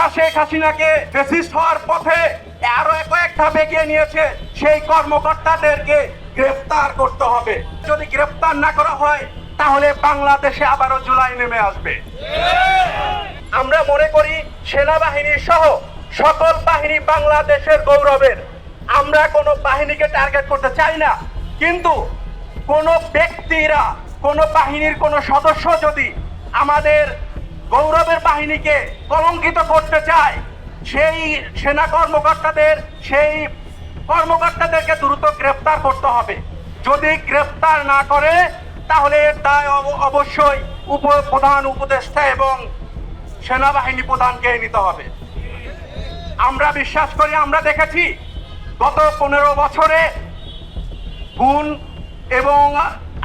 যারা শেখ হাসিনাকে ফ্যাসিস্ট হওয়ার পথে আরো কয়েক ধাপ এগিয়ে নিয়েছে সেই কর্মকর্তাদেরকে গ্রেফতার করতে হবে। যদি গ্রেফতার না করা হয় তাহলে বাংলাদেশে আবারও জুলাই নেমে আসবে। আমরা মনে করি সেনাবাহিনী সহ সকল বাহিনী বাংলাদেশের গৌরবের। আমরা কোনো বাহিনীকে টার্গেট করতে চাই না, কিন্তু কোনো ব্যক্তিরা কোনো বাহিনীর কোনো সদস্য যদি আমাদের গৌরবের বাহিনীকে কলঙ্কিত করতে চায়, সেই সেনা কর্মকর্তাদেরকে দ্রুত গ্রেফতার করতে হবে। যদি গ্রেফতার না করে তাহলে এর দায় অবশ্যই প্রধান উপদেষ্টা এবং সেনাবাহিনী প্রধানকে নিতে হবে। আমরা বিশ্বাস করি, আমরা দেখেছি গত 15 বছরে গুণ এবং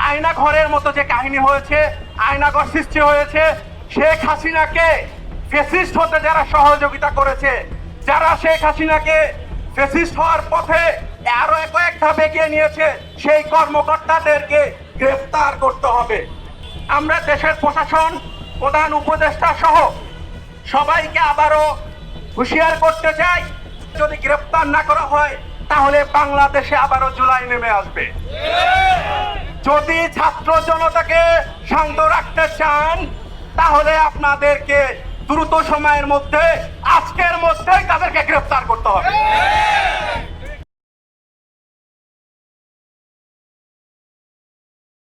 আয়নাঘরের মতো যে কাহিনী হয়েছে, আয়নাঘর সৃষ্টি হয়েছে। শেখ হাসিনাকে ফ্যাসিস্ট হতে যারা সহযোগিতা করেছে, যারা শেখ হাসিনাকে ফ্যাসিস্ট হওয়ার পথে আরো কয়েক ধাপ এগিয়ে নিয়েছে, সেই কর্মকর্তাদেরকে গ্রেফতার করতে হবে। আমরা দেশের প্রশাসন, প্রধান উপদেষ্টা সহ সবাইকে আবারও হুঁশিয়ার করতে চাই, যদি গ্রেফতার না করা হয় তাহলে বাংলাদেশে আবারও জুলাই নেমে আসবে। যদি ছাত্র জনতাকে শান্ত রাখতে চান তাহলে আপনাদেরকে দ্রুত সময়ের মধ্যে, আজকের মধ্যেই তাদেরকে গ্রেফতার করতে হবে।